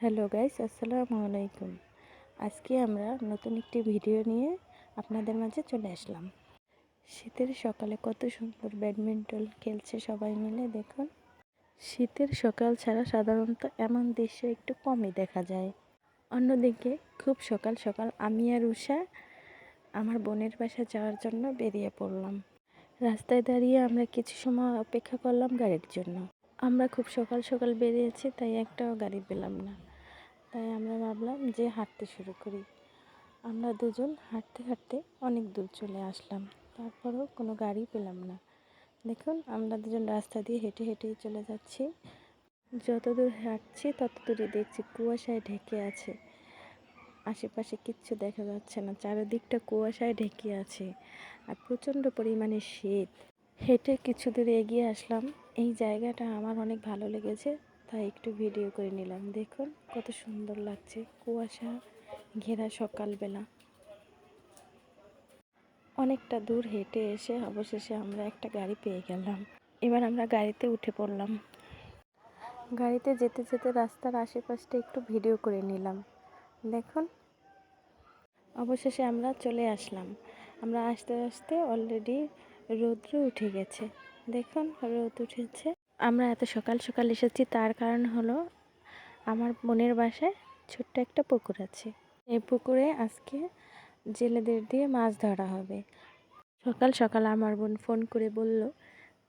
Hello guys, আসসালামু আলাইকুম। আজকে আমরা নতুন একটি ভিডিও নিয়ে আপনাদের মাঝে চলে আসলাম। শীতের সকালে কত সুন্দর ব্যাডমিন্টন খেলছে সবাই মিলে, দেখুন। শীতের সকাল ছাড়া সাধারণত এমন দৃশ্য একটু কমই দেখা যায়। অন্যদিকে খুব সকাল সকাল আমি আর উষা আমার বোনের বাসায় যাওয়ার জন্য বেরিয়ে পড়লাম। রাস্তায় দাঁড়িয়ে আমরা কিছু সময় অপেক্ষা করলাম গাড়ির জন্য। আমরা খুব সকাল সকাল বেরিয়েছি, তাই একটাও গাড়ি পেলাম না। তাই আমরা ভাবলাম যে হাঁটতে শুরু করি। আমরা দুজন হাঁটতে হাঁটতে অনেক দূর চলে আসলাম, তারপরেও কোনো গাড়ি পেলাম না। দেখুন, আমরা দুজন রাস্তা দিয়ে হেঁটে হেঁটেই চলে যাচ্ছি। যত দূর হাঁটছি তত দূরে দেখছি কুয়াশায় ঢেকে আছে, আশেপাশে কিচ্ছু দেখা যাচ্ছে না, চারিদিকটা কুয়াশায় ঢেকে আছে আর প্রচণ্ড পরিমাণে শীত। হেঁটে কিছু দূরে এগিয়ে আসলাম। এই জায়গাটা আমার অনেক ভালো লেগেছে, তাই একটু ভিডিও করে নিলাম। দেখুন কত সুন্দর লাগছে, কুয়াশা ঘেরা সকালবেলা। অনেকটা দূর হেঁটে এসে অবশেষে আমরা একটা গাড়ি পেয়ে গেলাম। এবার আমরা গাড়িতে উঠে পড়লাম। গাড়িতে যেতে যেতে রাস্তার আশেপাশটা একটু ভিডিও করে নিলাম। দেখুন, অবশেষে আমরা চলে আসলাম। আমরা আস্তে আস্তে অলরেডি রৌদ্র উঠে গেছে। দেখুন, রোদ উঠেছে। আমরা এত সকাল সকাল এসেছি, তার কারণ হলো আমার বোনের বাসায় ছোট্ট একটা পুকুর আছে। এই পুকুরে আজকে জেলেদের দিয়ে মাছ ধরা হবে। সকাল সকাল আমার বোন ফোন করে বলল,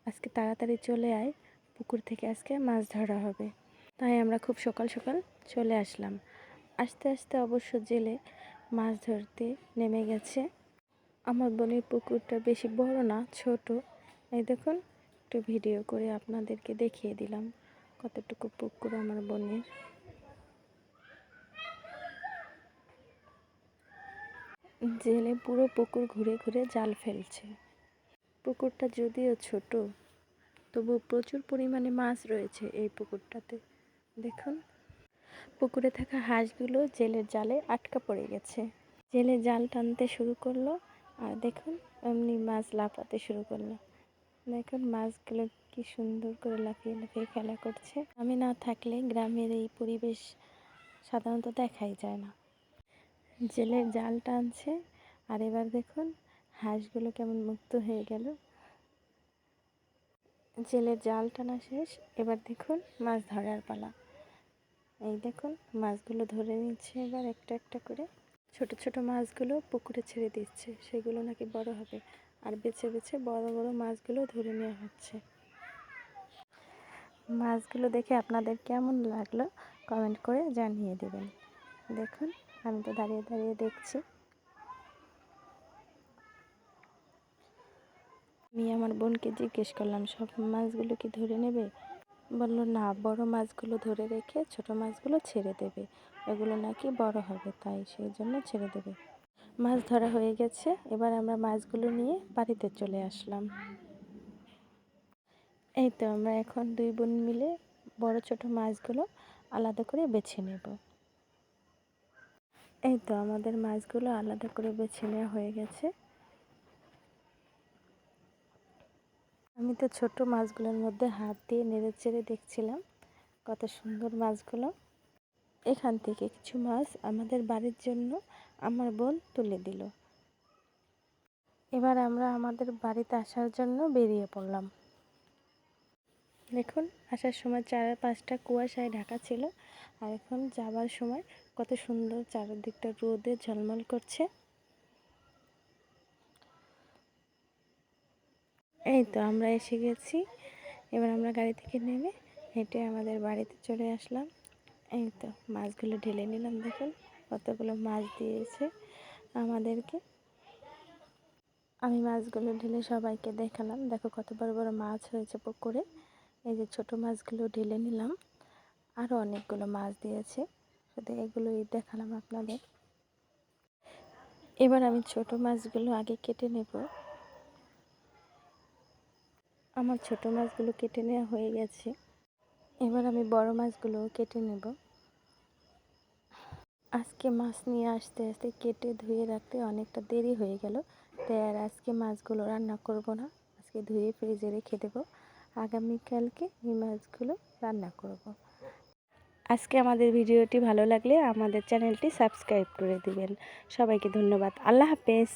আজকে তাড়াতাড়ি চলে আয়, পুকুর থেকে আজকে মাছ ধরা হবে। তাই আমরা খুব সকাল সকাল চলে আসলাম। আস্তে আস্তে অবশ্য জেলে মাছ ধরতে নেমে গেছে। আমার বোনের পুকুরটা বেশি বড় না, ছোট। এই দেখুন, একটু ভিডিও করে আপনাদেরকে দেখিয়ে দিলাম কতটুকু পুকুর আমার বোনের। জেলে পুরো পুকুর ঘুরে ঘুরে জাল ফেলছে। পুকুরটা যদিও ছোট, তবু প্রচুর পরিমাণে মাছ রয়েছে এই পুকুরটাতে। দেখুন, পুকুরে থাকা হাঁসগুলো জেলের জালে আটকা পড়ে গেছে। জেলে জাল টানতে শুরু করলো, আর দেখুন এমনি মাছ লাফাতে শুরু করলো। দেখুন মাছগুলো কি সুন্দর করে লাফিয়ে লাফিয়ে খেলা করছে। আমি না থাকলে গ্রামের এই পরিবেশ সাধারণত দেখাই যায় না। জেলের জাল টানছে, আর এবার দেখুন হাঁসগুলো কেমন মুক্ত হয়ে গেল। জেলের জাল টানা শেষ, এবার দেখুন মাছ ধরার পালা। এই দেখুন মাছগুলো ধরে নিচ্ছে এবার একটা একটা করে। ছোট ছোট মাছগুলো পুকুরে ছেড়ে দিচ্ছে, সেগুলো নাকি বড় হবে, আর বেছে বেছে বড় বড় মাছগুলো ধরে নেওয়া হচ্ছে। মাছগুলো দেখে আপনাদের কেমন লাগলো কমেন্ট করে জানিয়ে দেবেন। দেখুন, আমি তো দাঁড়িয়ে দাঁড়িয়ে দেখছি। আমি আমার বোনকে জিজ্ঞেস করলাম, সব মাছগুলো কি ধরে নেবে? বলল না, বড় মাছগুলো ধরে রেখে ছোট মাছগুলো ছেড়ে দেবে, এগুলো নাকি বড় হবে, তাই সেই জন্য ছেড়ে দেবে। মাছ ধরা হয়ে গেছে, এবার আমরা মাছগুলো নিয়ে বাড়িতে চলে আসলাম। এই তো আমরা এখন দুই বোন মিলে বড় ছোট মাছগুলো আলাদা করে বেছে নেব। এই তো আমাদের মাছগুলো আলাদা করে বেছে নেওয়া হয়ে গেছে। আমি তো ছোট মাছগুলোর মধ্যে হাত দিয়ে নেড়ে চেড়ে দেখছিলাম কত সুন্দর মাছগুলো। এখান থেকে কিছু মাছ আমাদের বাড়ির জন্য আমার বোন তুলে দিল। এবার আমরা আমাদের বাড়িতে আসার জন্য বেরিয়ে পড়লাম। দেখুন, আসার সময় চারপাশটা কুয়াশায় ঢাকা ছিল, আর এখন যাবার সময় কত সুন্দর চারিদিকটা রোদে ঝলমল করছে। এই তো আমরা এসে গেছি। এবার আমরা গাড়ি থেকে নেমে হেঁটে আমাদের বাড়িতে চলে আসলাম। এই তো মাছগুলো ঢেলে নিলাম। দেখুন কতগুলো মাছ দিয়েছে আমাদেরকে। আমি মাছগুলো ঢেলে সবাইকে দেখালাম, দেখো কত বড় বড় মাছ হয়েছে পুকুরে। এই যে ছোট মাছগুলো ঢেলে নিলাম, আরও অনেকগুলো মাছ দিয়েছে, শুধু এগুলোই দেখালাম আপনাদের। এবার আমি ছোট মাছগুলো আগে কেটে নেব। আমার ছোট মাছগুলো কেটে নেওয়া হয়ে গেছে, এবার আমি বড় মাছগুলো কেটে নেব। আজকে মাছ নিয়ে আসতে আসতে কেটে ধুয়ে রাখতে অনেকটা দেরি হয়ে গেল, তাই আর আজকে মাছগুলো রান্না করব না। আজকে ধুয়ে ফ্রিজে রেখে দেবো, আগামীকালকে এই মাছগুলো রান্না করব। আজকে আমাদের ভিডিওটি ভালো লাগলে আমাদের চ্যানেলটি সাবস্ক্রাইব করে দিবেন। সবাইকে ধন্যবাদ। আল্লাহ হাফেজ।